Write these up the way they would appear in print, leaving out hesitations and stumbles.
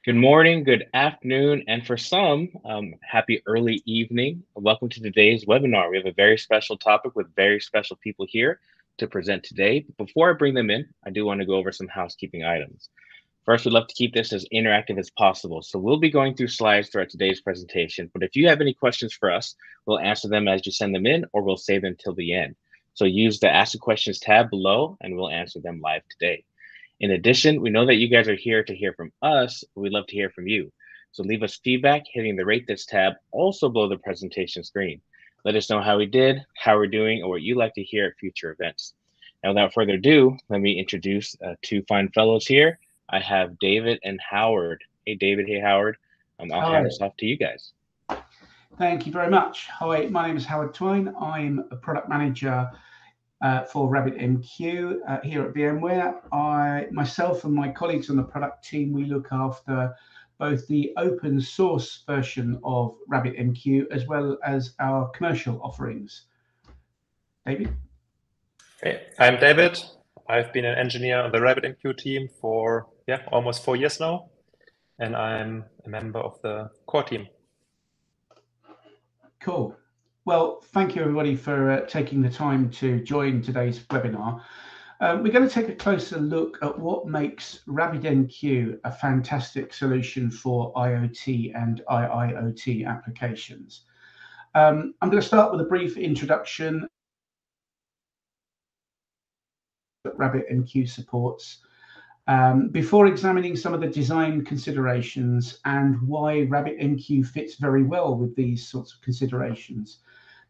Good morning, good afternoon, and for some, happy early evening. Welcome to today's webinar. We have a very special topic with very special people here to present today. But before I bring them in, I do want to go over some housekeeping items. First, we'd love to keep this as interactive as possible. So we'll be going through slides throughout today's presentation, but if you have any questions for us, we'll answer them as you send them in, or we'll save them till the end. So use the Ask the Questions tab below, and we'll answer them live today. In addition, we know that you guys are here to hear from us, but we'd love to hear from you. So leave us feedback hitting the Rate This tab also below the presentation screen. Let us know how we did, how we're doing, or what you'd like to hear at future events. Now, without further ado, let me introduce two fine fellows here. I have David and Howard. Hey, David. Hey, Howard. I'll hand this off to you guys. Thank you very much. Hi, my name is Howard Twine. I'm a product manager for RabbitMQ here at VMware. Myself and my colleagues on the product team, we look after both the open source version of RabbitMQ as well as our commercial offerings. David? Hey, I'm David. I've been an engineer on the RabbitMQ team for almost 4 years now, and I'm a member of the core team. Cool. Well, thank you everybody for taking the time to join today's webinar. We're going to take a closer look at what makes RabbitMQ a fantastic solution for IoT and IIoT applications. I'm going to start with a brief introduction that RabbitMQ supports, before examining some of the design considerations and why RabbitMQ fits very well with these sorts of considerations.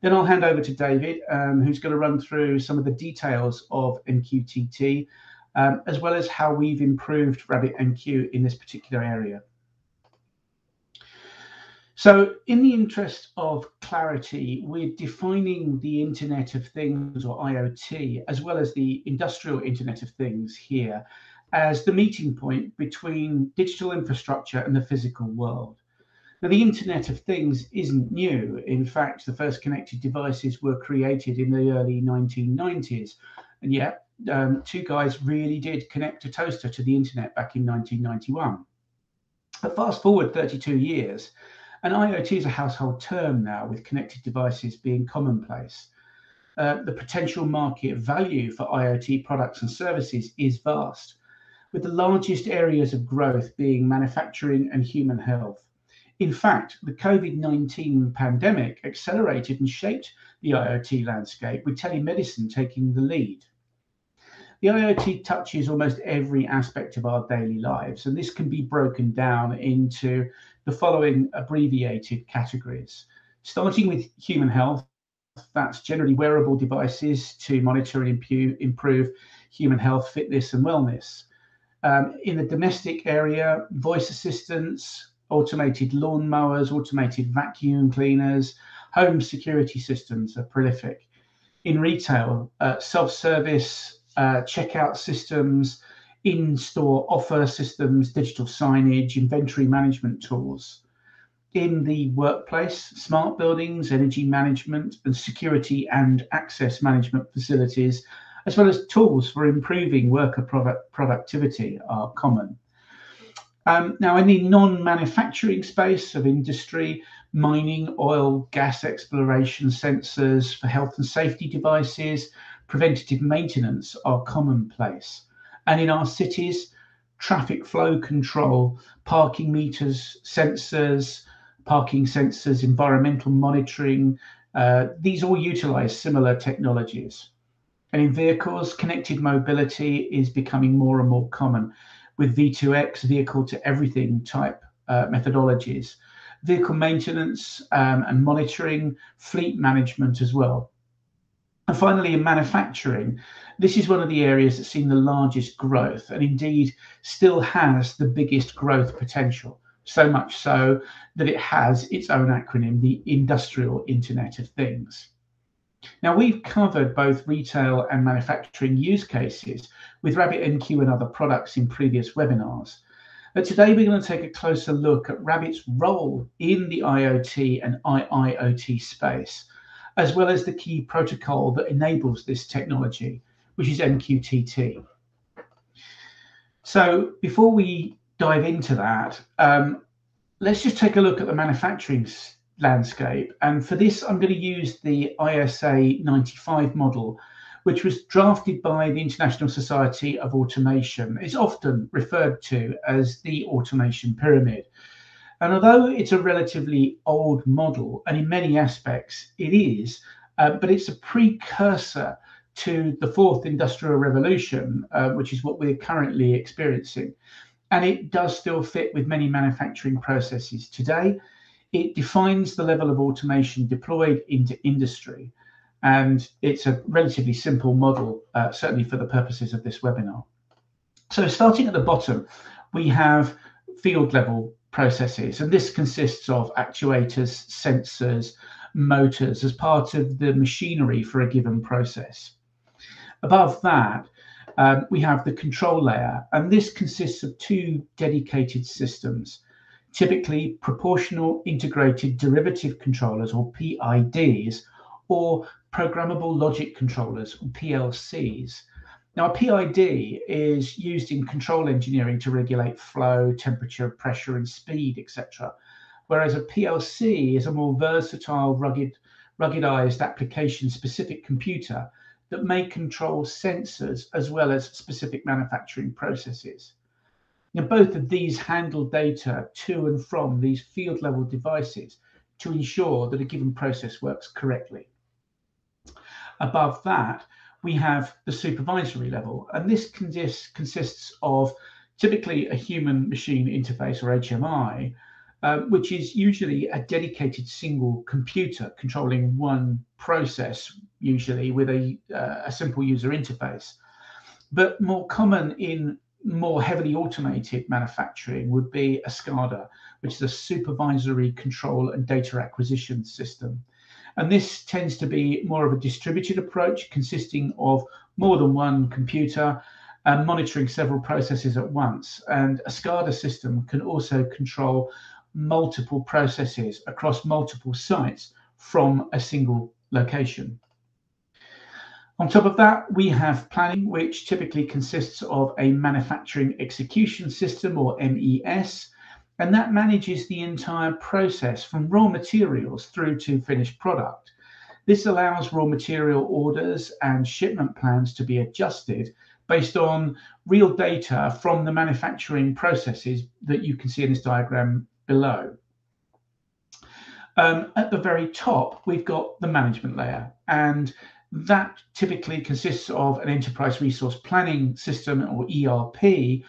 Then I'll hand over to David, who's going to run through some of the details of MQTT, as well as how we've improved RabbitMQ in this particular area. So in the interest of clarity, we're defining the Internet of Things, or IoT, as well as the industrial Internet of Things here, as the meeting point between digital infrastructure and the physical world. Now, the Internet of Things isn't new. In fact, the first connected devices were created in the early 1990s. And yet, two guys really did connect a toaster to the internet back in 1991. But fast forward 32 years, and IoT is a household term now, with connected devices being commonplace. The potential market value for IoT products and services is vast, with the largest areas of growth being manufacturing and human health. In fact, the COVID-19 pandemic accelerated and shaped the IoT landscape, with telemedicine taking the lead. The IoT touches almost every aspect of our daily lives, and this can be broken down into the following abbreviated categories. Starting with human health, that's generally wearable devices to monitor and improve human health, fitness, and wellness. In the domestic area, voice assistants, automated lawn mowers, automated vacuum cleaners, home security systems are prolific. In retail, self-service checkout systems, in-store offer systems, digital signage, inventory management tools. In the workplace, smart buildings, energy management, and security and access management facilities, as well as tools for improving worker productivity are common. Now, in the non-manufacturing space of industry, mining, oil, gas exploration, sensors for health and safety devices, preventative maintenance are commonplace. And in our cities, traffic flow control, parking meters, sensors, parking sensors, environmental monitoring, these all utilize similar technologies. And in vehicles, connected mobility is becoming more and more common, with V2X, vehicle to everything type methodologies, vehicle maintenance and monitoring, fleet management as well. And finally, in manufacturing, this is one of the areas that's seen the largest growth, and indeed still has the biggest growth potential, so much so that it has its own acronym, the Industrial Internet of Things. Now, we've covered both retail and manufacturing use cases with RabbitMQ and other products in previous webinars. But today we're going to take a closer look at Rabbit's role in the IoT and IIoT space, as well as the key protocol that enables this technology, which is MQTT. So before we dive into that, let's just take a look at the manufacturing landscape. And for this, I'm going to use the ISA 95 model, which was drafted by the International Society of Automation. It's often referred to as the automation pyramid. And although it's a relatively old model, and in many aspects it is, but it's a precursor to the fourth industrial revolution, which is what we're currently experiencing. And it does still fit with many manufacturing processes today. It defines the level of automation deployed into industry. And it's a relatively simple model, certainly for the purposes of this webinar. So starting at the bottom, we have field level processes, and this consists of actuators, sensors, motors as part of the machinery for a given process. Above that, we have the control layer, and this consists of two dedicated systems, typically proportional integrated derivative controllers, or PIDs, or programmable logic controllers, or PLCs. Now, a PID is used in control engineering to regulate flow, temperature, pressure, and speed, etc. Whereas a PLC is a more versatile, ruggedized application-specific computer that may control sensors as well as specific manufacturing processes. Now, both of these handle data to and from these field-level devices to ensure that a given process works correctly. Above that, we have the supervisory level, and this consists of typically a human-machine interface, or HMI, which is usually a dedicated single computer controlling one process, usually with a simple user interface. But more common in more heavily automated manufacturing would be a SCADA, which is a supervisory control and data acquisition system. And this tends to be more of a distributed approach consisting of more than one computer and monitoring several processes at once. And a SCADA system can also control multiple processes across multiple sites from a single location. On top of that, we have planning, which typically consists of a manufacturing execution system, or MES, and that manages the entire process from raw materials through to finished product. This allows raw material orders and shipment plans to be adjusted based on real data from the manufacturing processes that you can see in this diagram below. At the very top, we've got the management layer, and that typically consists of an enterprise resource planning system, or ERP,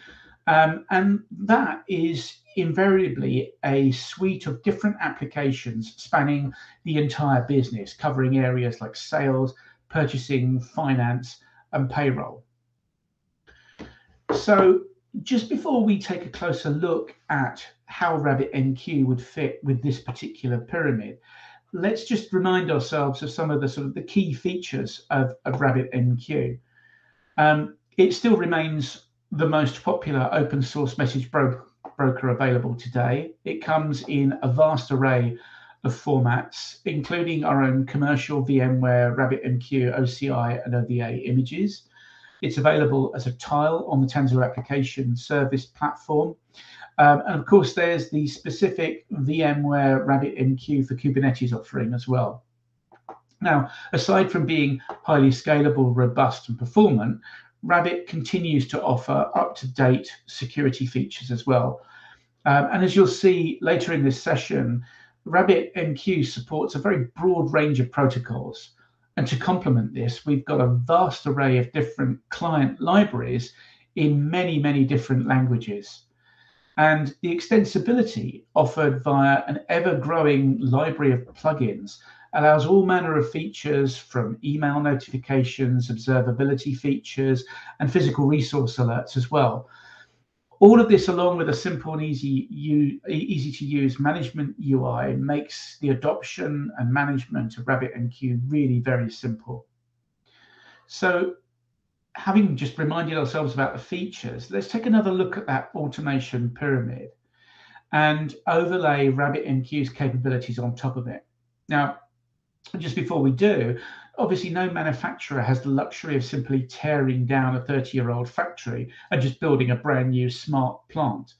and that is invariably a suite of different applications spanning the entire business, covering areas like sales, purchasing, finance, and payroll. So just before we take a closer look at how RabbitMQ would fit with this particular pyramid, let's just remind ourselves of some of the key features of RabbitMQ. It still remains the most popular open source message broker available today. It comes in a vast array of formats, including our own commercial VMware RabbitMQ OCI and OVA images. It's available as a tile on the Tanzu application service platform. And of course, there's the specific VMware RabbitMQ for Kubernetes offering as well. Now, aside from being highly scalable, robust, and performant, Rabbit continues to offer up-to-date security features as well. And as you'll see later in this session, RabbitMQ supports a very broad range of protocols. And to complement this, we've got a vast array of different client libraries in many, many different languages. And the extensibility offered via an ever-growing library of plugins allows all manner of features, from email notifications, observability features, and physical resource alerts as well. All of this, along with a simple and easy to use management UI, makes the adoption and management of RabbitMQ really very simple. So, having just reminded ourselves about the features, let's take another look at that automation pyramid and overlay RabbitMQ's capabilities on top of it. Now, just before we do, obviously no manufacturer has the luxury of simply tearing down a 30-year-old factory and just building a brand new smart plant.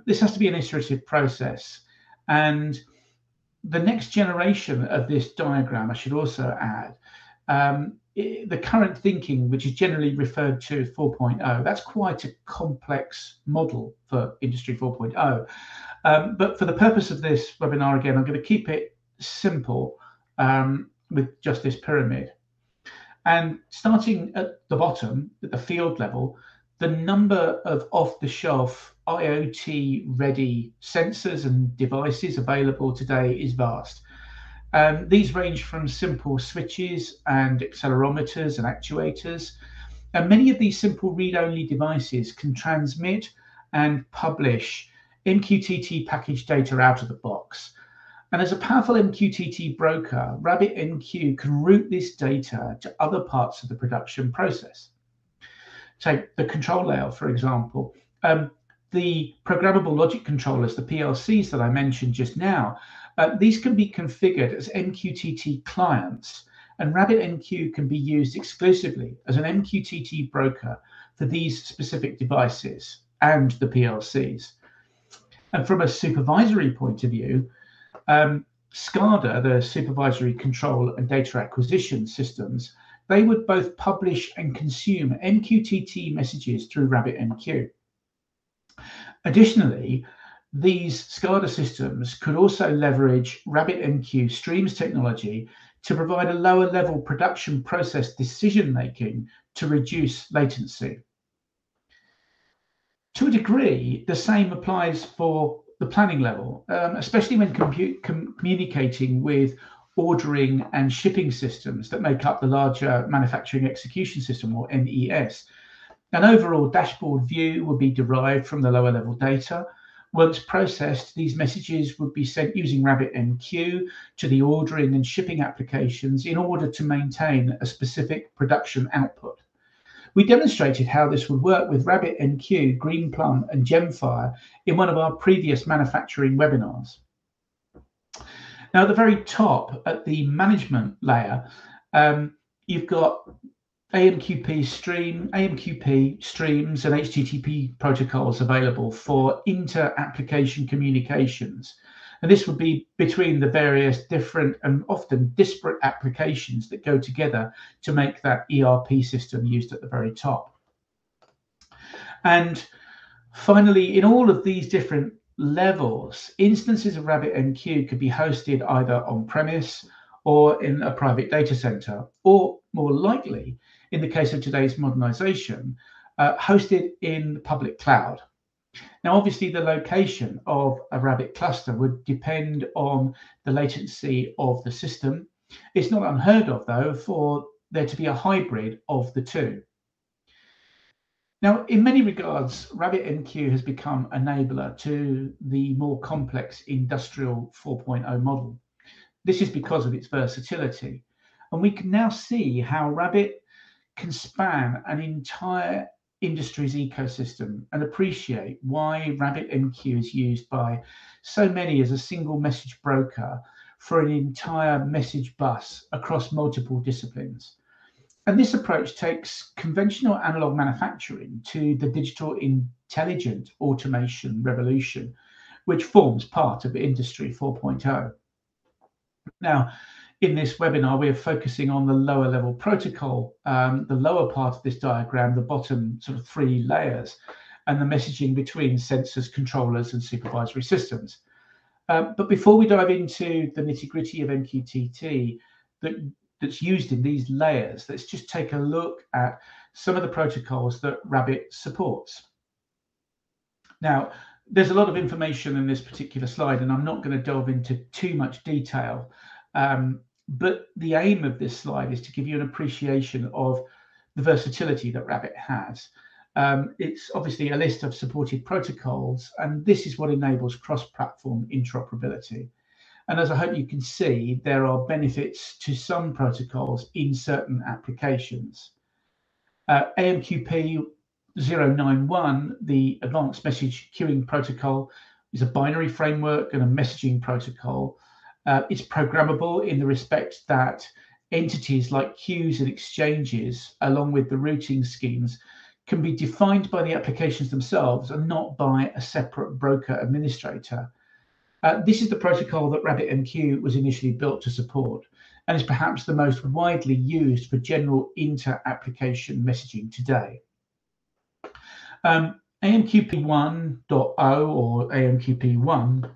This has to be an iterative process. And the next generation of this diagram, I should also add, the current thinking, which is generally referred to as 4.0, that's quite a complex model for Industry 4.0. But for the purpose of this webinar, again, I'm going to keep it simple with just this pyramid. And starting at the bottom, at the field level, the number of off-the-shelf IoT-ready sensors and devices available today is vast. These range from simple switches and accelerometers and actuators. And many of these simple read-only devices can transmit and publish MQTT packaged data out of the box. And as a powerful MQTT broker, RabbitMQ can route this data to other parts of the production process. Take the control layer, for example. The programmable logic controllers, the PLCs that I mentioned just now, these can be configured as MQTT clients, and RabbitMQ can be used exclusively as an MQTT broker for these specific devices and the PLCs. And from a supervisory point of view, SCADA, the supervisory control and data acquisition systems, they would both publish and consume MQTT messages through RabbitMQ. Additionally, these SCADA systems could also leverage RabbitMQ Streams technology to provide a lower level production process decision making to reduce latency. To a degree, the same applies for the planning level, especially when communicating with ordering and shipping systems that make up the larger manufacturing execution system, or MES. An overall dashboard view would be derived from the lower level data. Once processed, these messages would be sent using RabbitMQ to the ordering and shipping applications in order to maintain a specific production output. We demonstrated how this would work with RabbitMQ, Greenplum, and Gemfire in one of our previous manufacturing webinars. Now, at the very top, at the management layer, you've got AMQP streams, and HTTP protocols available for inter-application communications. And this would be between the various different and often disparate applications that go together to make that ERP system used at the very top. And finally, in all of these different levels, instances of RabbitMQ could be hosted either on-premise or in a private data center, or more likely, in the case of today's modernization, hosted in the public cloud. Now, obviously, the location of a Rabbit cluster would depend on the latency of the system. It's not unheard of, though, for there to be a hybrid of the two. Now, in many regards, RabbitMQ has become an enabler to the more complex industrial 4.0 model. This is because of its versatility. And we can now see how Rabbit can span an entire industry's ecosystem and appreciate why RabbitMQ is used by so many as a single message broker for an entire message bus across multiple disciplines. And this approach takes conventional analog manufacturing to the digital intelligent automation revolution, which forms part of Industry 4.0. Now, in this webinar, we are focusing on the lower level protocol, the lower part of this diagram, the bottom sort of three layers, and the messaging between sensors, controllers, and supervisory systems. But before we dive into the nitty-gritty of MQTT that's used in these layers, let's just take a look at some of the protocols that Rabbit supports. Now, there's a lot of information in this particular slide, and I'm not going to delve into too much detail. But the aim of this slide is to give you an appreciation of the versatility that Rabbit has. It's obviously a list of supported protocols, and this is what enables cross-platform interoperability. And as I hope you can see, there are benefits to some protocols in certain applications. AMQP 091, the Advanced Message Queuing Protocol, is a binary framework and a messaging protocol. It's programmable in the respect that entities like queues and exchanges, along with the routing schemes, can be defined by the applications themselves and not by a separate broker administrator. This is the protocol that RabbitMQ was initially built to support, and is perhaps the most widely used for general inter-application messaging today. AMQP 1.0 or AMQP1,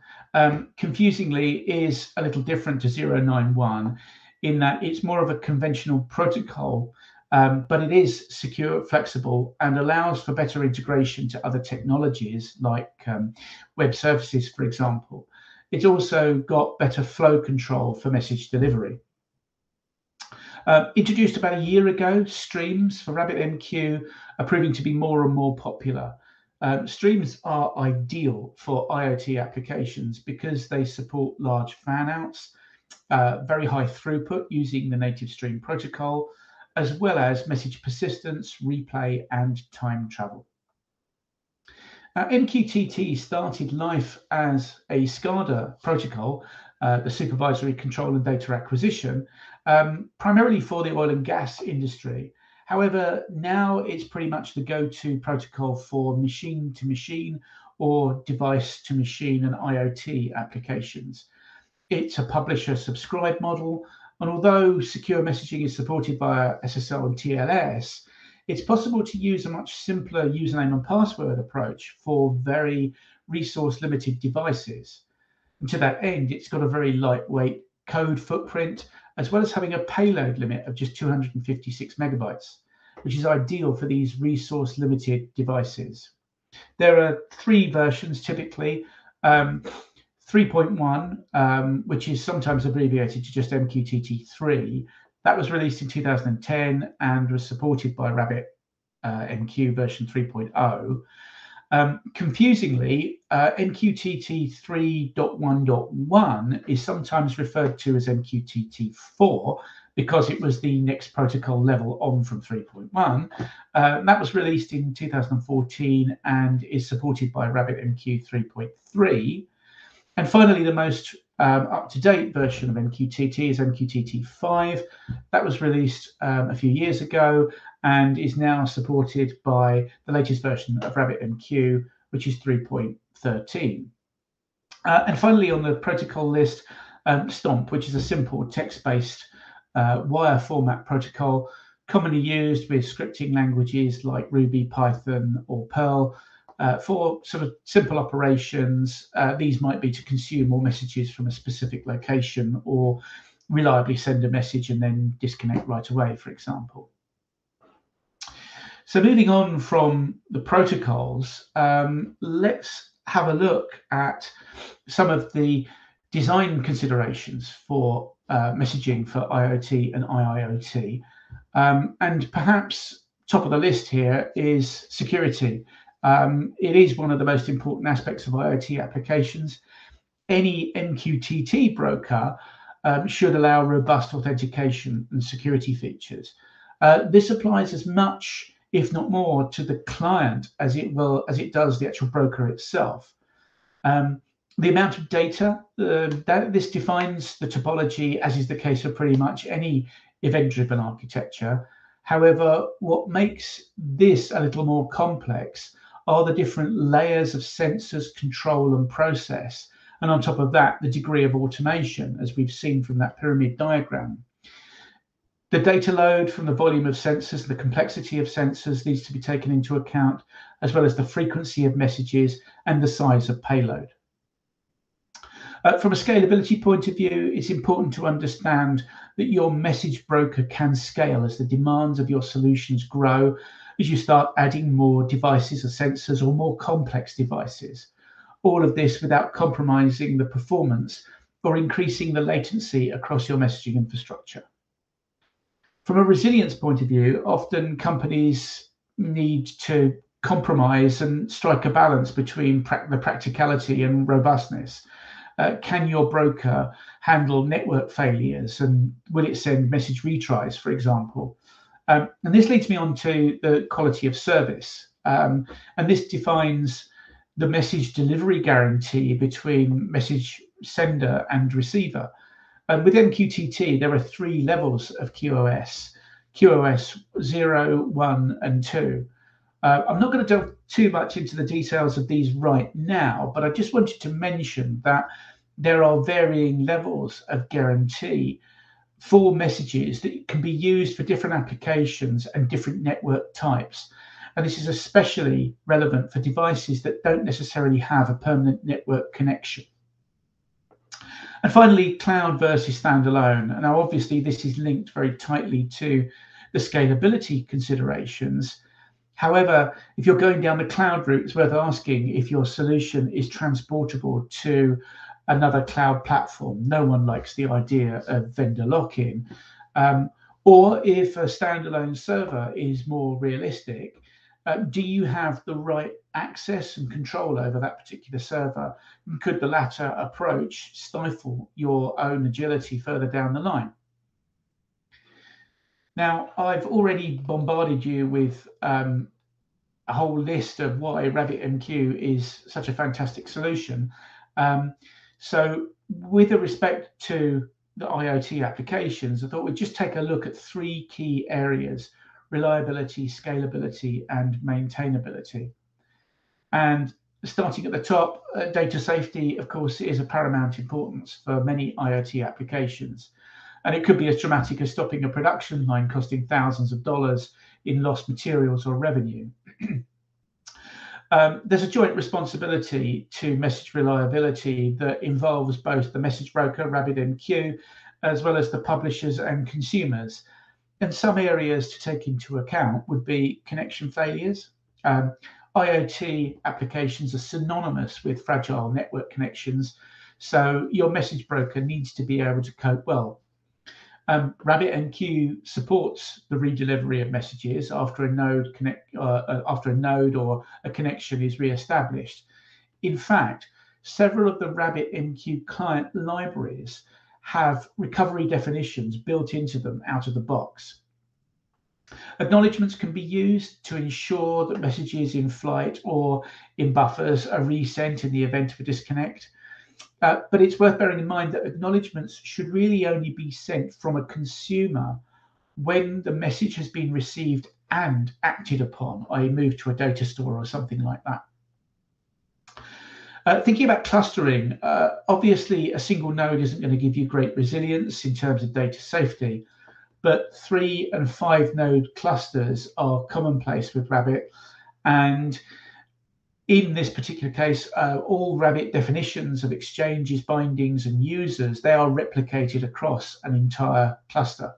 confusingly, is a little different to 091 in that it's more of a conventional protocol, but it is secure, flexible, and allows for better integration to other technologies like web services, for example. It's also got better flow control for message delivery. Introduced about a year ago, streams for RabbitMQ are proving to be more and more popular. Streams are ideal for IoT applications because they support large fan-outs, very high throughput using the native stream protocol, as well as message persistence, replay, and time travel. MQTT started life as a SCADA protocol, the supervisory control and data acquisition, primarily for the oil and gas industry. However, now it's pretty much the go-to protocol for machine-to-machine or device-to-machine and IoT applications. It's a publisher-subscribe model, and although secure messaging is supported by SSL and TLS, it's possible to use a much simpler username and password approach for very resource-limited devices. And to that end, it's got a very lightweight code footprint, as well as having a payload limit of just 256 megabytes, which is ideal for these resource-limited devices. There are 3 versions typically. 3.1, which is sometimes abbreviated to just MQTT3, that was released in 2010 and was supported by RabbitMQ version 3.0. Confusingly, MQTT 3.1.1 is sometimes referred to as MQTT4 because it was the next protocol level on from 3.1. That was released in 2014 and is supported by RabbitMQ 3.3. And finally, the most up-to-date version of MQTT is MQTT5. That was released a few years ago and is now supported by the latest version of RabbitMQ, which is 3.13. And finally, on the protocol list, STOMP, which is a simple text-based wire format protocol, commonly used with scripting languages like Ruby, Python, or Perl. For sort of simple operations, these might be to consume more messages from a specific location or reliably send a message and then disconnect right away, for example. So moving on from the protocols, let's have a look at some of the design considerations for messaging for IoT and IIoT. And perhaps top of the list here is security. It is one of the most important aspects of IoT applications. Any MQTT broker should allow robust authentication and security features. This applies as much, if not more, to the client as it does the actual broker itself. The amount of data, this defines the topology, as is the case for pretty much any event-driven architecture. However, what makes this a little more complex are the different layers of sensors, control, and process. And on top of that, the degree of automation, as we've seen from that pyramid diagram. The data load from the volume of sensors, the complexity of sensors needs to be taken into account, as well as the frequency of messages and the size of payload. From a scalability point of view, it's important to understand that your message broker can scale as the demands of your solutions grow, as you start adding more devices or sensors or more complex devices. All of this without compromising the performance or increasing the latency across your messaging infrastructure. From a resilience point of view, often companies need to compromise and strike a balance between the practicality and robustness. Can your broker handle network failures, and will it send message retries, for example? And this leads me on to the quality of service. And this defines the message delivery guarantee between message sender and receiver. And with MQTT, there are 3 levels of QoS, QoS 0, 1, and 2. I'm not going to delve too much into the details of these right now, but I just wanted to mention that there are varying levels of guarantee for messages that can be used for different applications and different network types. And this is especially relevant for devices that don't necessarily have a permanent network connection. And finally, cloud versus standalone. Now, obviously, this is linked very tightly to the scalability considerations. However, if you're going down the cloud route, it's worth asking if your solution is transportable to another cloud platform. No one likes the idea of vendor lock-in. Or if a standalone server is more realistic, do you have the right access and control over that particular server? And could the latter approach stifle your own agility further down the line? Now, I've already bombarded you with a whole list of why RabbitMQ is such a fantastic solution. So with respect to the IoT applications, I thought we'd just take a look at 3 key areas: reliability, scalability, and maintainability. And starting at the top, data safety, of course, is of paramount importance for many IoT applications. And it could be as dramatic as stopping a production line costing thousands of dollars in lost materials or revenue. There's a joint responsibility to message reliability that involves both the message broker, RabbitMQ, as well as the publishers and consumers. And some areas to take into account would be connection failures. IoT applications are synonymous with fragile network connections, so your message broker needs to be able to cope well. RabbitMQ supports the redelivery of messages after a node or a connection is re-established. In fact, several of the RabbitMQ client libraries have recovery definitions built into them out of the box. Acknowledgements can be used to ensure that messages in flight or in buffers are resent in the event of a disconnect. But it's worth bearing in mind that acknowledgements should really only be sent from a consumer when the message has been received and acted upon, i.e. moved to a data store or something like that. Thinking about clustering, obviously a single node isn't going to give you great resilience in terms of data safety, but 3 and 5 node clusters are commonplace with Rabbit. And in this particular case, all Rabbit definitions of exchanges, bindings, and users, they are replicated across an entire cluster.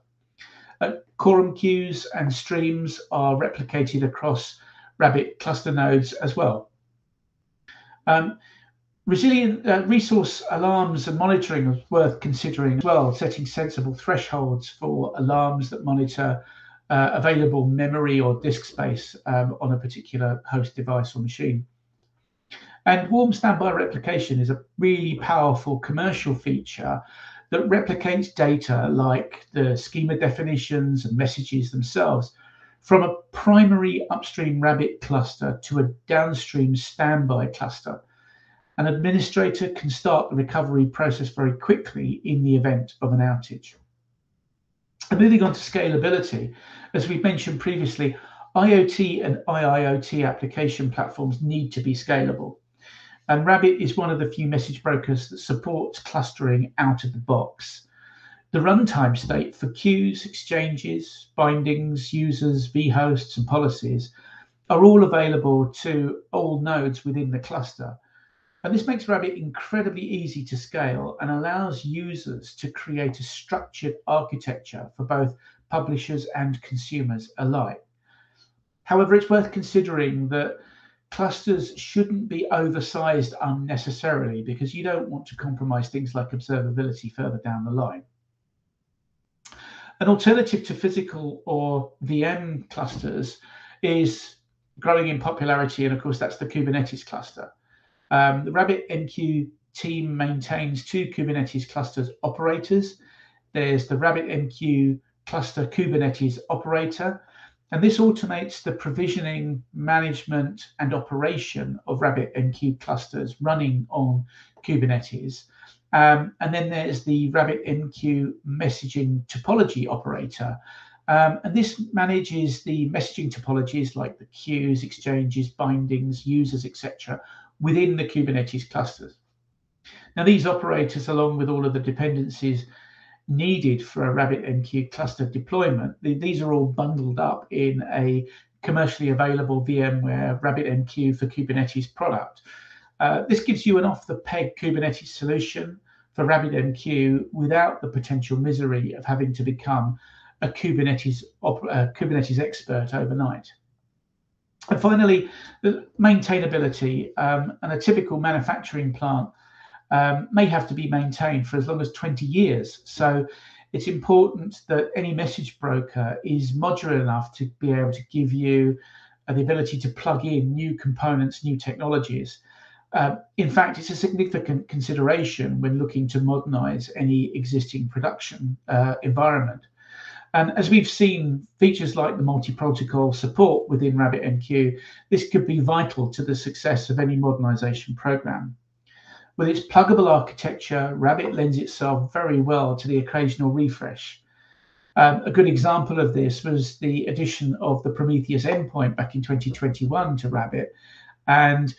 Quorum queues and streams are replicated across Rabbit cluster nodes as well. Resilient resource alarms and monitoring is worth considering as well, setting sensible thresholds for alarms that monitor available memory or disk space on a particular host device or machine. And warm standby replication is a really powerful commercial feature that replicates data like the schema definitions and messages themselves from a primary upstream Rabbit cluster to a downstream standby cluster. An administrator can start the recovery process very quickly in the event of an outage. And moving on to scalability, as we mentioned previously, IoT and IIoT application platforms need to be scalable. And Rabbit is one of the few message brokers that supports clustering out of the box. The runtime state for queues, exchanges, bindings, users, vhosts, and policies are all available to all nodes within the cluster. And this makes Rabbit incredibly easy to scale and allows users to create a structured architecture for both publishers and consumers alike. However, it's worth considering that clusters shouldn't be oversized unnecessarily because you don't want to compromise things like observability further down the line. An alternative to physical or VM clusters is growing in popularity, and of course that's the Kubernetes cluster. The RabbitMQ team maintains 2 Kubernetes clusters operators. There's the RabbitMQ cluster Kubernetes operator, and this automates the provisioning, management, and operation of RabbitMQ clusters running on Kubernetes. And then there's the RabbitMQ messaging topology operator, And this manages the messaging topologies like the queues, exchanges, bindings, users, etc., within the Kubernetes clusters. Now, these operators, along with all of the dependencies needed for a RabbitMQ cluster deployment, these are all bundled up in a commercially available VMware RabbitMQ for Kubernetes product. This gives you an off-the-peg Kubernetes solution for RabbitMQ without the potential misery of having to become a Kubernetes expert overnight. And finally, the maintainability. And a typical manufacturing plant may have to be maintained for as long as 20 years. So it's important that any message broker is modular enough to be able to give you the ability to plug in new components, new technologies. In fact, it's a significant consideration when looking to modernize any existing production environment. And as we've seen, features like the multi-protocol support within RabbitMQ, this could be vital to the success of any modernization program. With its pluggable architecture, Rabbit lends itself very well to the occasional refresh. A good example of this was the addition of the Prometheus endpoint back in 2021 to Rabbit. And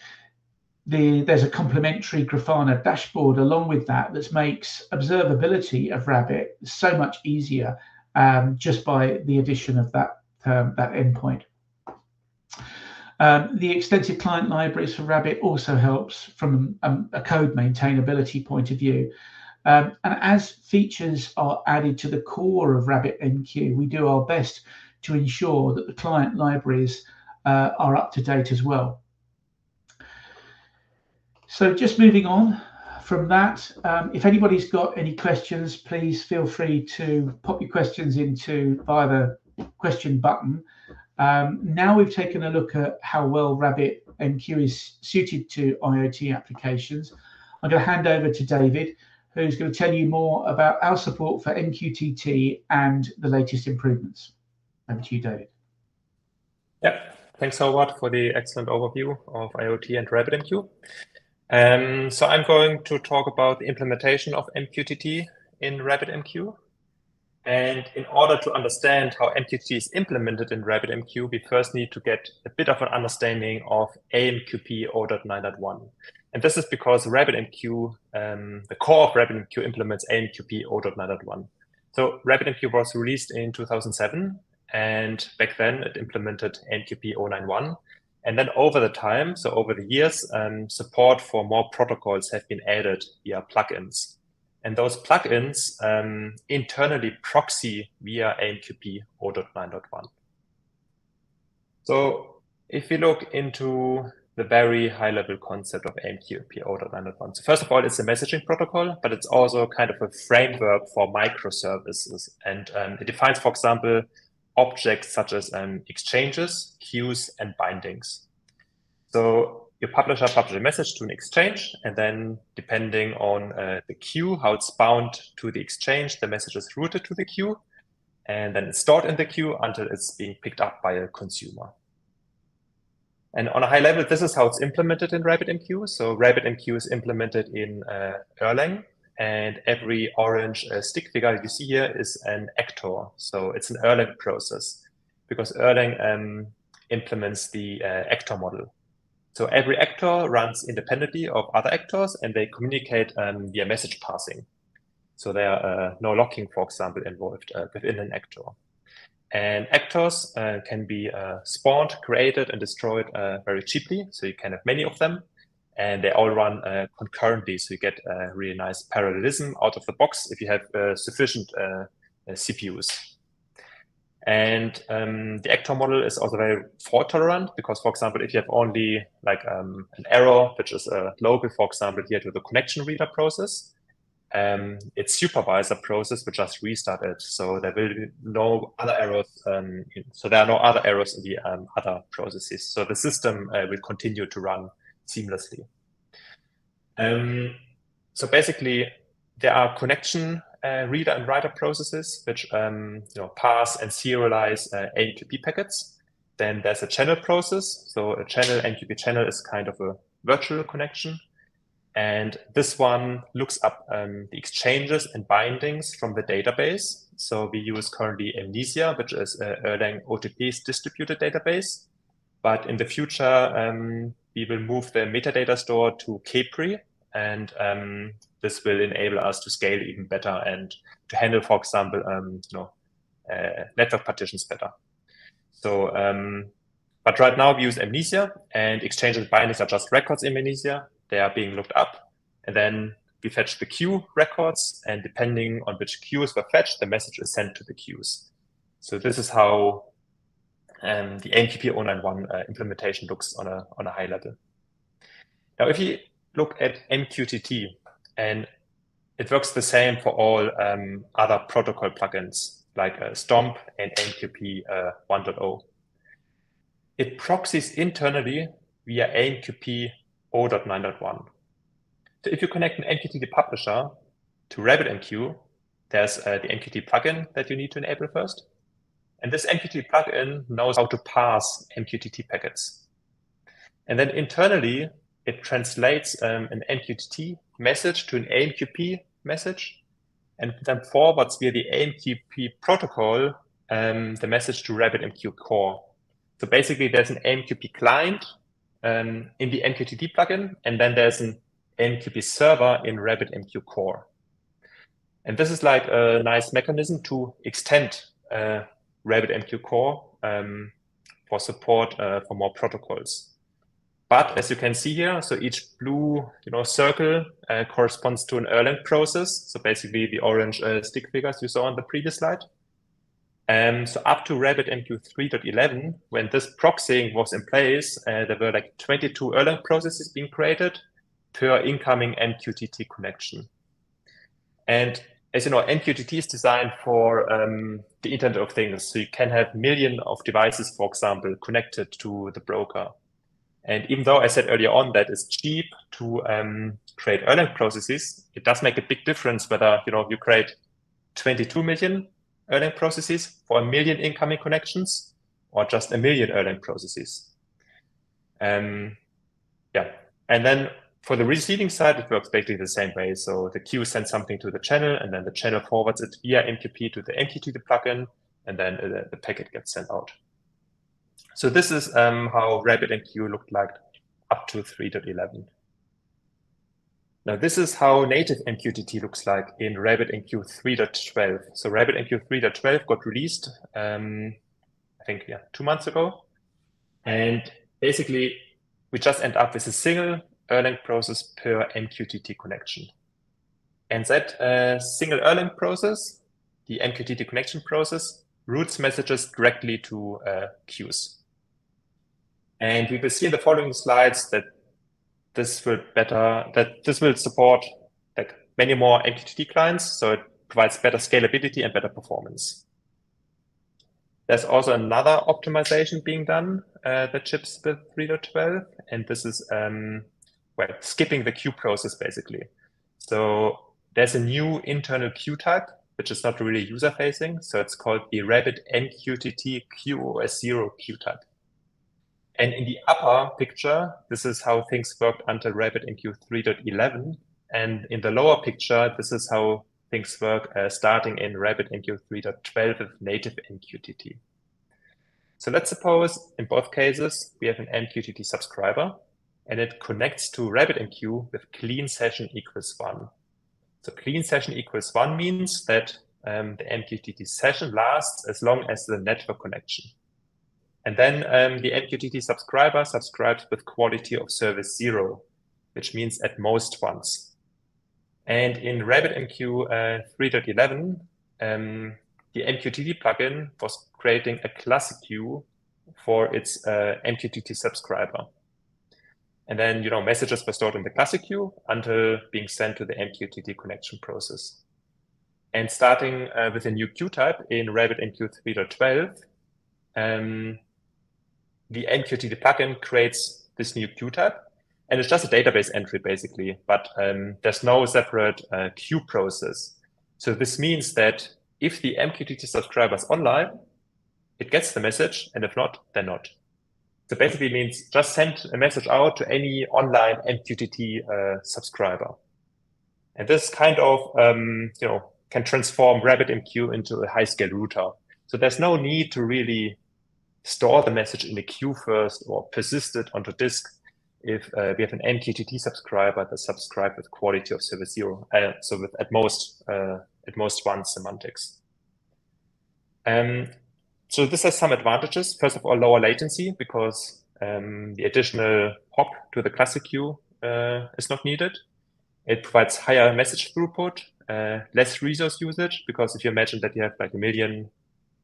there's a complementary Grafana dashboard along with that makes observability of Rabbit so much easier just by the addition of that endpoint. The extensive client libraries for Rabbit also helps from a code maintainability point of view. And as features are added to the core of RabbitMQ, we do our best to ensure that the client libraries are up to date as well. So just moving on from that, if anybody's got any questions, please feel free to pop your questions via the question button. Now we've taken a look at how well RabbitMQ is suited to IoT applications. I'm going to hand over to David, who's going to tell you more about our support for MQTT and the latest improvements. Over to you, David. Yeah, thanks so much for the excellent overview of IoT and RabbitMQ. So I'm going to talk about the implementation of MQTT in RabbitMQ. And in order to understand how MQTT is implemented in RabbitMQ, we first need to get a bit of an understanding of AMQP 0.9.1. And this is because RabbitMQ, the core of RabbitMQ implements AMQP 0.9.1. So RabbitMQ was released in 2007, and back then it implemented AMQP 0.9.1. And then over the time, so over the years, support for more protocols have been added via plugins. And those plugins internally proxy via AMQP 0.9.1. So if we look into the very high-level concept of AMQP 0.9.1. So first of all, it's a messaging protocol, but it's also kind of a framework for microservices. And it defines, for example, objects such as exchanges, queues, and bindings. So your publisher publishes a message to an exchange, and then depending on the queue, how it's bound to the exchange, the message is routed to the queue, and then it's stored in the queue until it's being picked up by a consumer. And on a high level, this is how it's implemented in RabbitMQ. So RabbitMQ is implemented in Erlang, and every orange stick figure you see here is an actor. So it's an Erlang process because Erlang implements the actor model. So every actor runs independently of other actors, and they communicate via message passing. So there are no locking, for example, involved within an actor. And actors can be spawned, created, and destroyed very cheaply. So you can have many of them. And they all run concurrently, so you get a really nice parallelism out of the box if you have sufficient CPUs. And the actor model is also very fault tolerant because, for example, if you have only like an error, which is a local, for example, here to the connection reader process, its supervisor process will just restart it. So there will be no other errors. So there are no other errors in the other processes. So the system will continue to run seamlessly. So basically, there are connection reader and writer processes which pass and serialize AMQP packets. Then there's a channel process. So a channel, AMQP channel, is kind of a virtual connection. And this one looks up the exchanges and bindings from the database. So we use currently Amnesia, which is Erlang OTP's distributed database. But in the future, we will move the metadata store to Capri, and this will enable us to scale even better and to handle, for example, network partitions better. So, but right now we use Amnesia, and exchanges and bindings are just records in Amnesia. They are being looked up, and then we fetch the queue records, and depending on which queues were fetched, the message is sent to the queues. So this is how the AMQP 091 implementation looks on a high level. Now, if you look at MQTT, and it works the same for all other protocol plugins like Stomp and AMQP 1.0. It proxies internally via AMQP 0.9.1. So if you connect an MQTT publisher to RabbitMQ, there's the MQTT plugin that you need to enable first. And this MQTT plugin knows how to parse MQTT packets. And then internally, it translates an MQTT message to an AMQP message, and then forwards via the AMQP protocol the message to RabbitMQ core. So basically, there's an AMQP client in the MQTT plugin, and then there's an AMQP server in RabbitMQ core. And this is like a nice mechanism to extend RabbitMQ core for support for more protocols. But as you can see here, so each blue circle corresponds to an Erlang process. So basically the orange stick figures you saw on the previous slide. So up to RabbitMQ 3.11, when this proxying was in place, there were like 22 Erlang processes being created per incoming MQTT connection. And as you know, MQTT is designed for the Internet of Things. So you can have millions of devices, for example, connected to the broker. And even though I said earlier on that it's cheap to create Erlang processes, it does make a big difference whether you create 22 million Erlang processes for 1 million incoming connections or just 1 million Erlang processes. And then for the receiving side, it works basically the same way. So the queue sends something to the channel, and then the channel forwards it via MQP to the MQTT plugin, and then the packet gets sent out. So this is how RabbitMQ looked like up to 3.11. Now this is how native MQTT looks like in RabbitMQ 3.12. So RabbitMQ 3.12 got released, I think, 2 months ago. And basically, we just end up with a single Erlang process per MQTT connection. And that single Erlang process, the MQTT connection process, routes messages directly to queues. And we will see in the following slides that this will support like many more MQTT clients, so it provides better scalability and better performance. There's also another optimization being done that ships with 3.12, and this is skipping the queue process basically. So there's a new internal queue type, which is not really user-facing, so it's called the RabbitMQTT QoS0 queue type. And in the upper picture, this is how things worked until RabbitMQ 3.11. And in the lower picture, this is how things work starting in RabbitMQ 3.12 with native MQTT. So let's suppose in both cases, we have an MQTT subscriber, and it connects to RabbitMQ with clean session equals 1. So clean session equals 1 means that the MQTT session lasts as long as the network connection. And then the MQTT subscriber subscribes with quality of service 0, which means at most once. And in RabbitMQ 3.11, the MQTT plugin was creating a classic queue for its MQTT subscriber. And then messages were stored in the classic queue until being sent to the MQTT connection process. And starting with a new queue type in RabbitMQ 3.12, the MQTT plugin creates this new queue type, and it's just a database entry basically, but there's no separate queue process. So this means that if the MQTT subscriber is online, it gets the message, and if not, then not. So basically means just send a message out to any online MQTT subscriber. And this kind of, can transform RabbitMQ into a high-scale router. So there's no need to really store the message in a queue first or persist it onto disk if we have an MQTT subscriber that subscribes with quality of service 0, so with at most one semantics. So this has some advantages. First of all, lower latency, because the additional hop to the classic queue is not needed. It provides higher message throughput, less resource usage, because if you imagine that you have like 1 million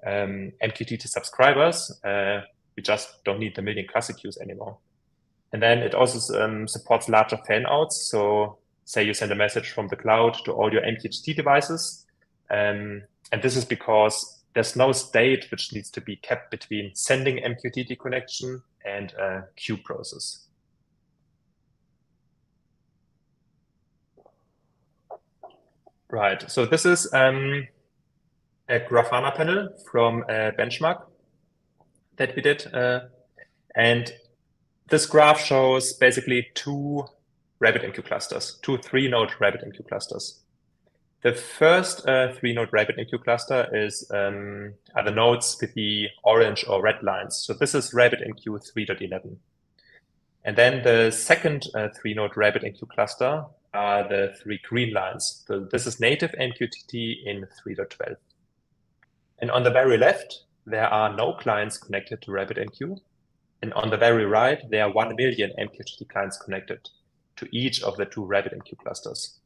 MQTT subscribers, you just don't need the 1 million classic queues anymore. And then it also supports larger fan outs. So say you send a message from the cloud to all your MQTT devices. And this is because there's no state which needs to be kept between sending MQTT connection and a queue process. Right, so this is a Grafana panel from a benchmark that we did. And this graph shows basically 2 RabbitMQ clusters, 2 3-node RabbitMQ clusters. The first 3-node RabbitMQ cluster is are the nodes with the orange or red lines. So this is RabbitMQ 3.11. And then the second 3-node RabbitMQ cluster are the 3 green lines. So this is native MQTT in 3.12. And on the very left, there are no clients connected to RabbitMQ. And on the very right, there are 1 million MQTT clients connected to each of the 2 RabbitMQ clusters.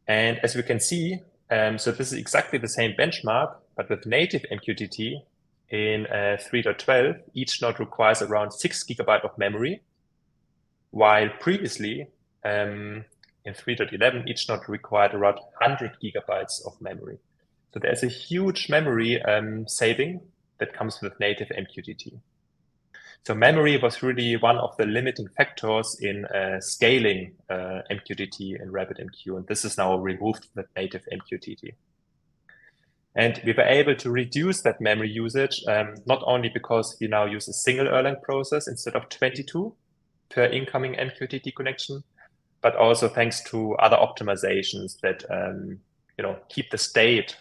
And as we can see, so this is exactly the same benchmark, but with native MQTT in 3.12, each node requires around 6 GB of memory, while previously in 3.11, each node required around 100 GB of memory. So there's a huge memory saving that comes with native MQTT. So memory was really one of the limiting factors in scaling MQTT in RabbitMQ, and this is now removed with native MQTT. And we were able to reduce that memory usage, not only because we now use a single Erlang process instead of 22 per incoming MQTT connection, but also thanks to other optimizations that keep the state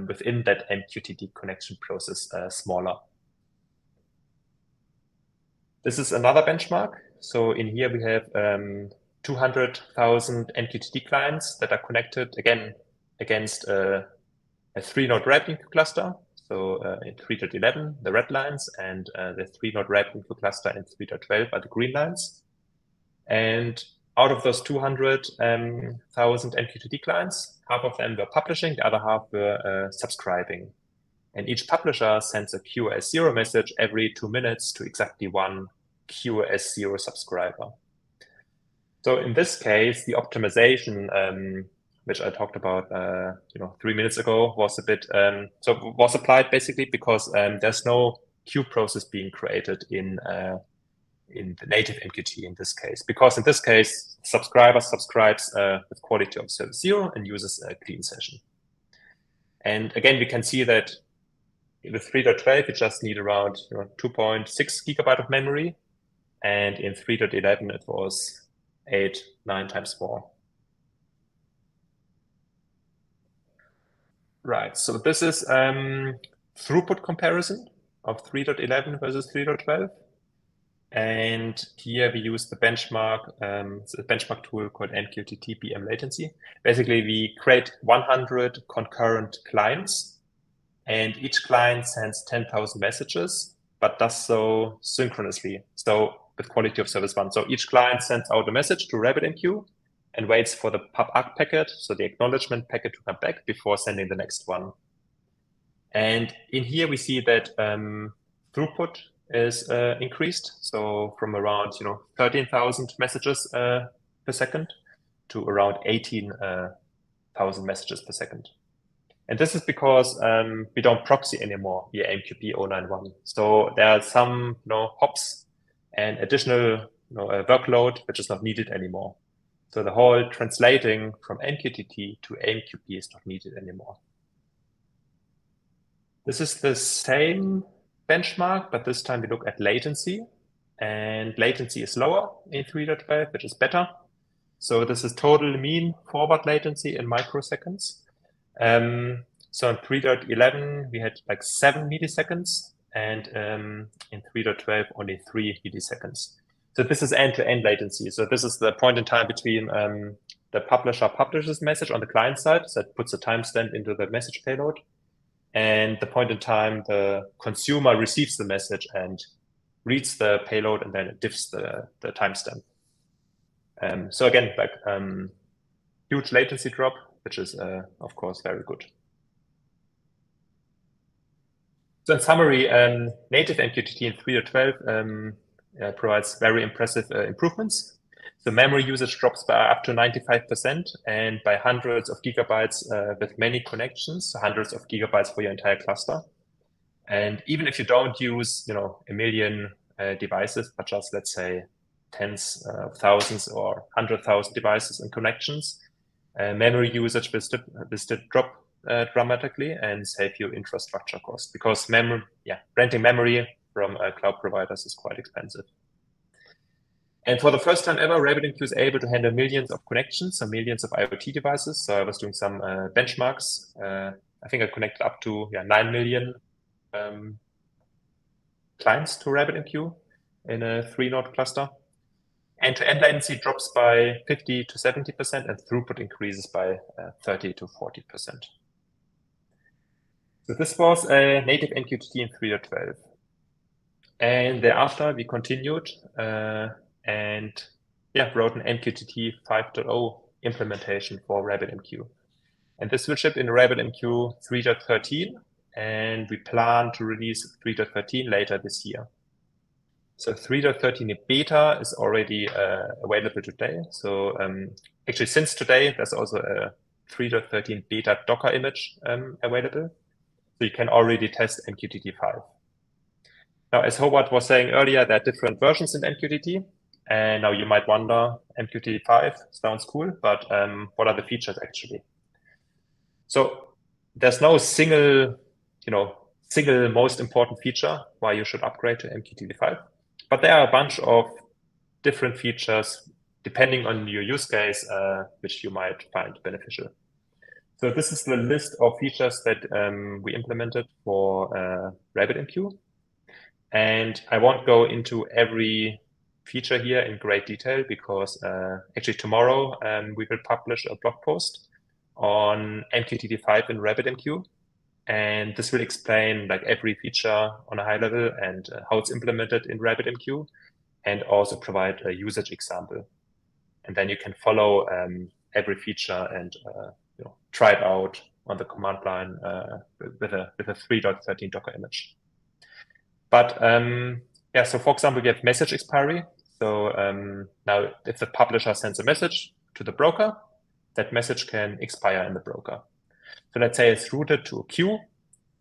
within that MQTT connection process smaller. This is another benchmark. So in here we have 200,000 MQTT clients that are connected again against a 3-node RabbitMQ cluster. So in 3.11, the red lines, and the 3-node RabbitMQ cluster in 3.12 are the green lines. And out of those 200,000 MQTT clients, half of them were publishing, the other half were subscribing. And each publisher sends a QoS0 message every 2 minutes to exactly 1 QoS0 subscriber. So in this case, the optimization, which I talked about 3 minutes ago, was a bit was applied basically because there's no queue process being created in the native MQTT in this case, because in this case, subscriber subscribes with quality of service 0 and uses a clean session. And again, we can see that with 3.12, you just need around 2.6 GB of memory. And in 3.11, it was 8-9 times more. Right, so this is throughput comparison of 3.11 versus 3.12. And here we use the benchmark, it's a benchmark tool called MQTT BM latency. Basically, we create 100 concurrent clients, and each client sends 10,000 messages, but does so synchronously, so with quality of service 1. So each client sends out a message to RabbitMQ and waits for the pub-arg packet, so the acknowledgement packet, to come back before sending the next one. And in here we see that throughput is increased, so from around 13,000 messages per second to around 18,000 messages per second. And this is because we don't proxy anymore via AMQP 091. So there are some hops and additional workload which is not needed anymore. So the whole translating from MQTT to AMQP is not needed anymore. This is the same benchmark, but this time we look at latency. And latency is lower in 3.12, which is better. So this is total mean forward latency in microseconds. So in 3.11, we had like 7 milliseconds, and in 3.12, only 3 milliseconds. So this is end-to-end latency. So this is the point in time between the publisher publishes message on the client side, so it puts a timestamp into the message payload, and the point in time the consumer receives the message and reads the payload, and then it diffs the timestamp. So again, like huge latency drop, which is of course very good. So in summary, native MQTT in 3.12 provides very impressive improvements. So memory usage drops by up to 95% and by hundreds of gigabytes with many connections, so hundreds of gigabytes for your entire cluster. And even if you don't use, a million devices, but just let's say tens of thousands or 100,000 devices and connections, memory usage will still drop dramatically and save you infrastructure costs, because renting memory from cloud providers is quite expensive. And for the first time ever, RabbitMQ is able to handle millions of connections, so millions of IoT devices. So I was doing some benchmarks. I think I connected up to 9 million clients to RabbitMQ in a 3-node cluster. End-to-end latency drops by 50 to 70%, and throughput increases by 30 to 40%. So this was a native MQTT in 3.12. And thereafter, we continued and wrote an MQTT 5.0 implementation for RabbitMQ. And this will ship in RabbitMQ 3.13, and we plan to release 3.13 later this year. So 3.13 in beta is already available today. So actually, since today, there's also a 3.13 beta Docker image available. So you can already test MQTT 5. Now, as Howard was saying earlier, there are different versions in MQTT. And now you might wonder, MQTT 5 sounds cool, but what are the features actually? So there's no single most important feature why you should upgrade to MQTT 5. But there are a bunch of different features depending on your use case, which you might find beneficial. So this is the list of features that we implemented for RabbitMQ. And I won't go into every feature here in great detail, because actually tomorrow we will publish a blog post on MQTT 5 in RabbitMQ. And this will explain like every feature on a high level and how it's implemented in RabbitMQ, and also provide a usage example. And then you can follow every feature and try it out on the command line with a 3.13 Docker image. But so for example, we have message expiry. So now if the publisher sends a message to the broker, that message can expire in the broker. So let's say it's routed to a queue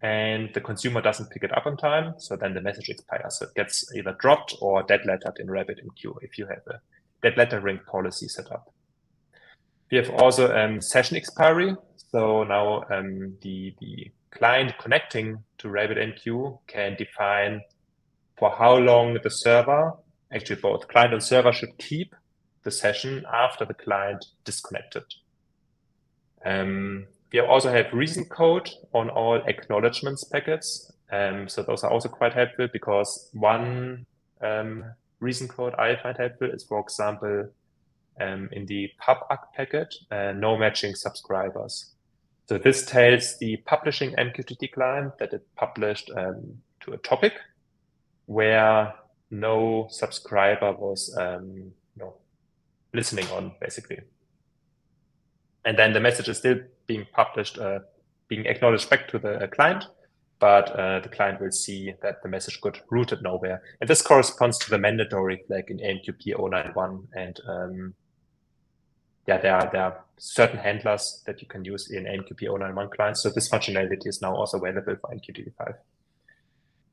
and the consumer doesn't pick it up on time. So then the message expires. So it gets either dropped or dead lettered in RabbitMQ if you have a dead lettering policy set up. We have also session expiry. So now the client connecting to RabbitMQ can define for how long the server, actually both client and server, should keep the session after the client disconnected. We also have reason code on all acknowledgements packets. So those are also quite helpful, because one reason code I find helpful is, for example, in the pub packet, no matching subscribers. So this tells the publishing MQTT client that it published to a topic where no subscriber was listening on, basically. And then the message is still being published, being acknowledged back to the client, but the client will see that the message got routed nowhere. And this corresponds to the mandatory flag in AMQP 091. And there are certain handlers that you can use in AMQP 091 clients. So this functionality is now also available for MQTT 5.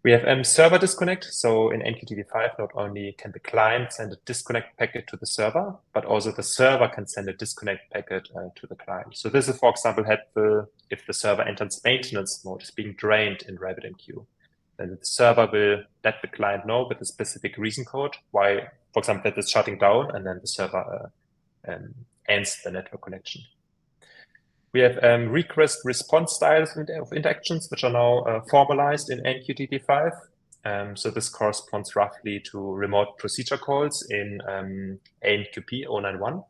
We have server disconnect. So in MQTT 5, not only can the client send a disconnect packet to the server, but also the server can send a disconnect packet to the client. So this is, for example, helpful if the server enters maintenance mode, is being drained in RabbitMQ. then the server will let the client know with a specific reason code why, for example, that is shutting down, and then the server ends the network connection. We have request response styles of interactions, which are now formalized in MQTT 5. So this corresponds roughly to remote procedure calls in AMQP 091.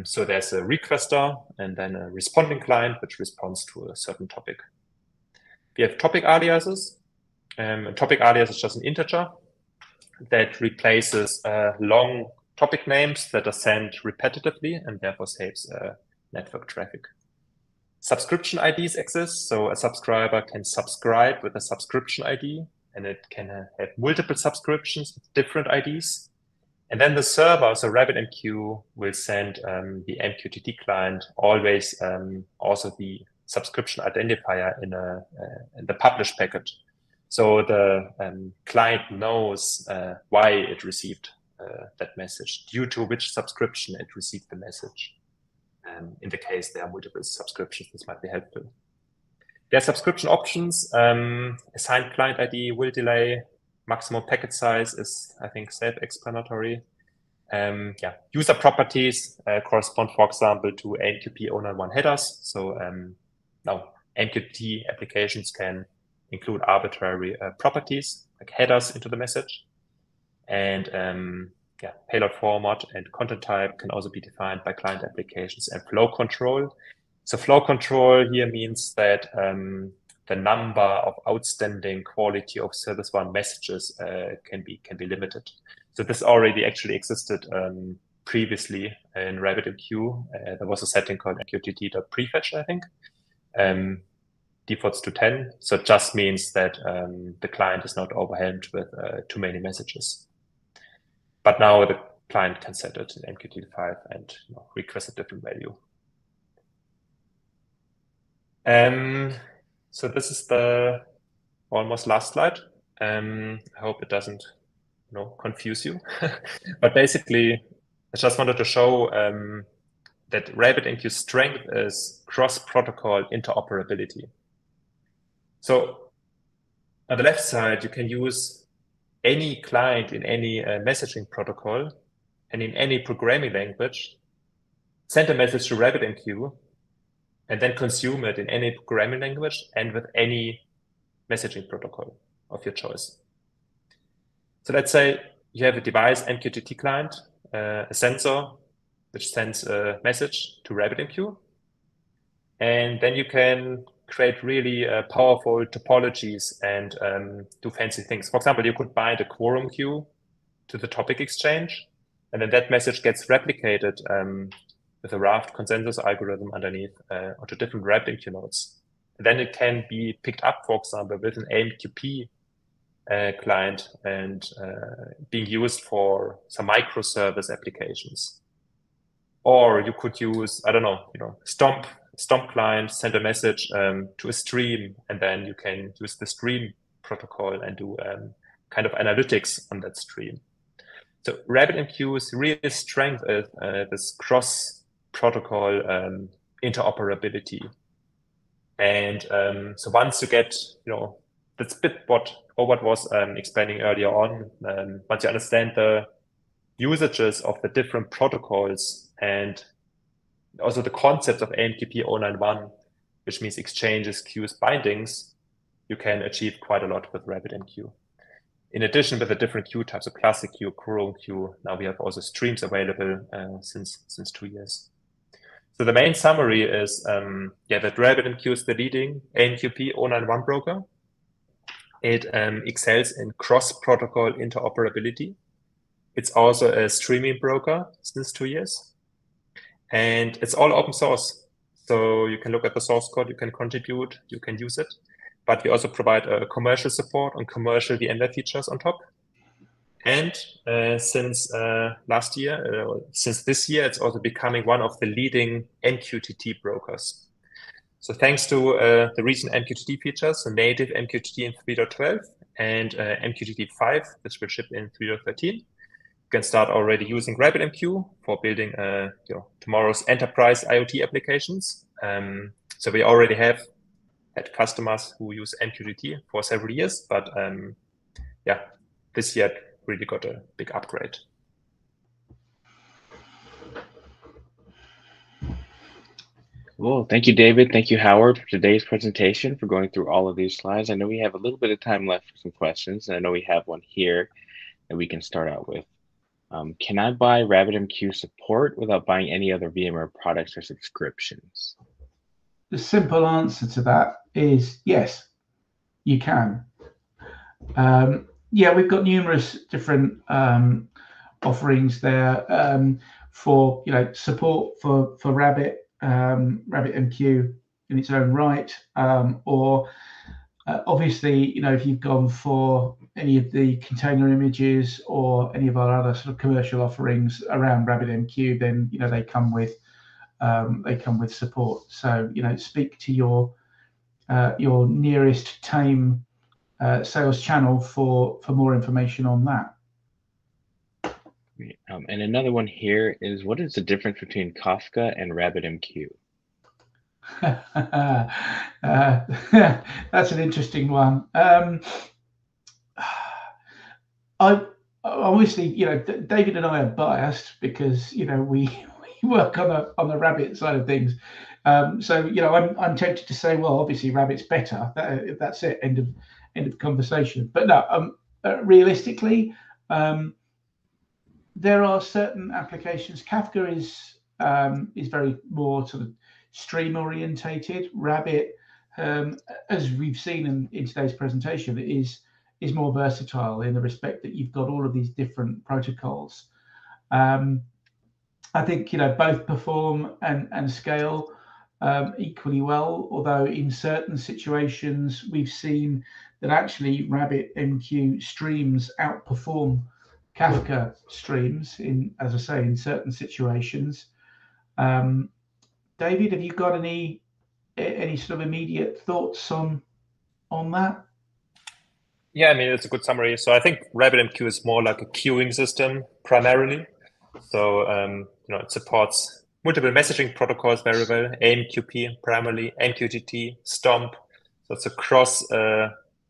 So there's a requester and then a responding client, which responds to a certain topic. We have topic aliases. A topic alias is just an integer that replaces long topic names that are sent repetitively and therefore saves network traffic. Subscription IDs exist, so a subscriber can subscribe with a subscription ID, and it can have multiple subscriptions with different IDs. And then the server, so RabbitMQ, will send the MQTT client always also the subscription identifier in the publish packet. So the client knows why it received that message, due to which subscription it received the message. In the case there are multiple subscriptions, this might be helpful. There are subscription options. Assigned client ID will delay. Maximum packet size is, I think, self-explanatory. User properties correspond, for example, to AMQP 091 headers. So now MQTT applications can include arbitrary properties like headers into the message. And payload format and content type can also be defined by client applications, and flow control. So flow control here means that the number of outstanding quality of service one messages can be limited. So this already actually existed previously in RabbitMQ. There was a setting called MQTT.prefetch, I think. Defaults to 10. So it just means that the client is not overwhelmed with too many messages. But now the client can set it in MQTT 5 and request a different value. So this is the almost last slide. I hope it doesn't confuse you. But basically, I just wanted to show that RabbitMQ's strength is cross-protocol interoperability. So on the left side, you can use any client in any messaging protocol and in any programming language, send a message to RabbitMQ, and then consume it in any programming language and with any messaging protocol of your choice. So let's say you have a device, MQTT client, a sensor, which sends a message to RabbitMQ, and then you can create really powerful topologies and do fancy things. For example, you could bind a quorum queue to the topic exchange, and then that message gets replicated with a raft consensus algorithm underneath onto different RabbitMQ nodes. And then it can be picked up, for example, with an AMQP client and being used for some microservice applications. Or you could use, I don't know, Stomp client, send a message to a stream, and then you can use the stream protocol and do kind of analytics on that stream. So RabbitMQ's real strength is this cross-protocol interoperability. And so once you get, that's a bit what was explaining earlier on, once you understand the usages of the different protocols and also the concept of AMQP 091, which means exchanges, queues, bindings, you can achieve quite a lot with RabbitMQ. In addition, with the different queue types, a classic queue, quorum queue, now we have also streams available since 2 years. So the main summary is that RabbitMQ is the leading AMQP 091 broker. It excels in cross-protocol interoperability. It's also a streaming broker since 2 years. And it's all open source. So you can look at the source code, you can contribute, you can use it. But we also provide commercial support on commercial VMware features on top. And since this year, it's also becoming one of the leading MQTT brokers. So thanks to the recent MQTT features, so native MQTT in 3.12 and MQTT 5, which will ship in 3.13, you can start already using RabbitMQ for building tomorrow's enterprise IoT applications. So we already have had customers who use MQTT for several years, but yeah, this year really got a big upgrade. Well, thank you, David. Thank you, Howard, for today's presentation, for going through all of these slides. I know we have a little bit of time left for some questions, and I know we have one here that we can start out with. Can I buy RabbitMQ support without buying any other VMware products or subscriptions? The simple answer to that is yes, you can. Yeah, we've got numerous different offerings there for support for RabbitMQ in its own right, or obviously if you've gone for any of the container images or any of our other sort of commercial offerings around RabbitMQ, then they come with support. So speak to your nearest tame sales channel for more information on that. And another one here is, what is the difference between Kafka and RabbitMQ? That's an interesting one. I obviously, David and I are biased because we work on the Rabbit side of things. So I'm tempted to say, well, obviously Rabbit's better. That's it. End of conversation. But no, realistically, there are certain applications. Kafka is very more sort of stream orientated. Rabbit, as we've seen in today's presentation, is more versatile in the respect that you've got all of these different protocols. I think both perform and scale equally well, although in certain situations we've seen that actually RabbitMQ streams outperform Kafka streams in certain situations. David, have you got any sort of immediate thoughts on that? Yeah, I mean, it's a good summary. So I think RabbitMQ is more like a queuing system primarily. So it supports multiple messaging protocols very well. AMQP primarily, MQTT, Stomp. So it's a cross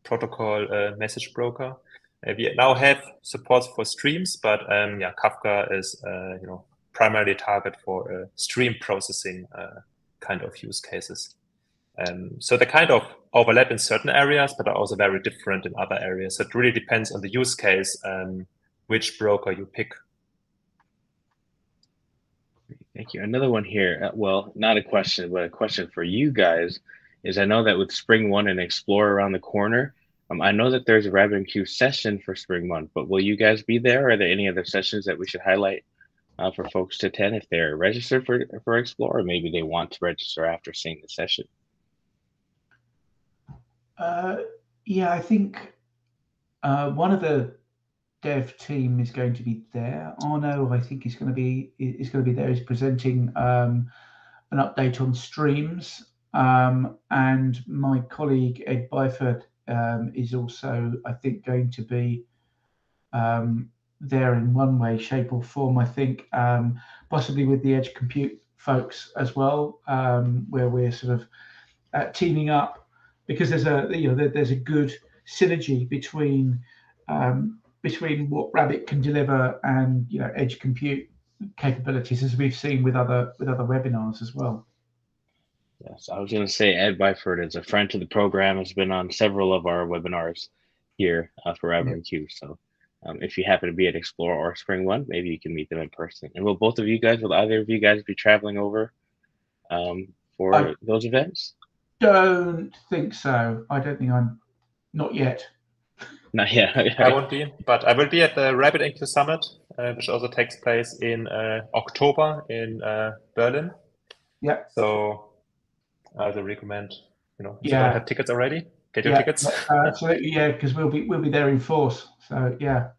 protocol message broker. We now have support for streams, but Kafka is primarily target for stream processing kind of use cases. So they kind of overlap in certain areas, but are also very different in other areas. So it really depends on the use case, which broker you pick. Thank you. Another one here. Well, not a question, but a question for you guys is, I know that with Spring 1 and Explore around the corner, I know that there's a RabbitMQ session for Spring 1, but will you guys be there? Are there any other sessions that we should highlight for folks to attend if they're registered for Explore, or maybe they want to register after seeing the session? Yeah, I think one of the dev team is going to be there. Arno, I think, is going to be there. He's presenting an update on streams, and my colleague Ed Byford is also, I think, going to be there in one way, shape, or form. I think possibly with the Edge Compute folks as well, where we're sort of teaming up, because there's a good synergy between what Rabbit can deliver and Edge Compute capabilities, as we've seen with other webinars as well. Yes, I was going to say Ed Byford is a friend to the program, has been on several of our webinars here for RabbitMQ. So if you happen to be at Explore or Spring 1, maybe you can meet them in person. And will either of you guys be traveling over for those events? Don't think so. I don't think I'm, not yet. Not yet. I won't be, but I will be at the RabbitMQ Summit, which also takes place in October in Berlin. Yeah. So I would recommend, if you don't have tickets already, get your tickets. Absolutely, yeah, because we'll be there in force. So yeah.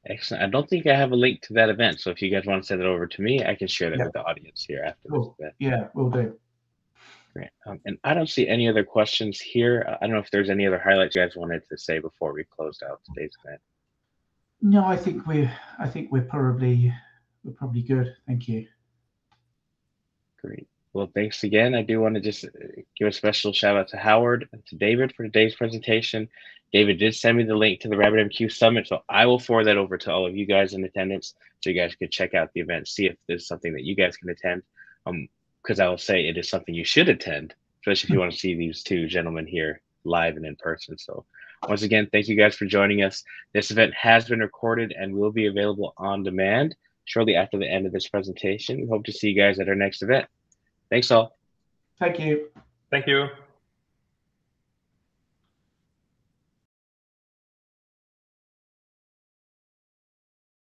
Excellent. I don't think I have a link to that event, so if you guys want to send it over to me, I can share that with the audience here after this event. Yeah, we'll do. Great. And I don't see any other questions here. I don't know if there's any other highlights you guys wanted to say before we closed out today's event. No, I think we're probably good. Thank you. Great. Well, thanks again. I do want to just give a special shout out to Howard and to David for today's presentation. David did send me the link to the RabbitMQ Summit, so I will forward that over to all of you guys in attendance so you guys could check out the event, see if there's something that you guys can attend. Because I will say it is something you should attend, especially if you want to see these two gentlemen here live and in person. So once again, thank you guys for joining us. This event has been recorded and will be available on demand shortly after the end of this presentation. We hope to see you guys at our next event. Thanks all. Thank you. Thank you.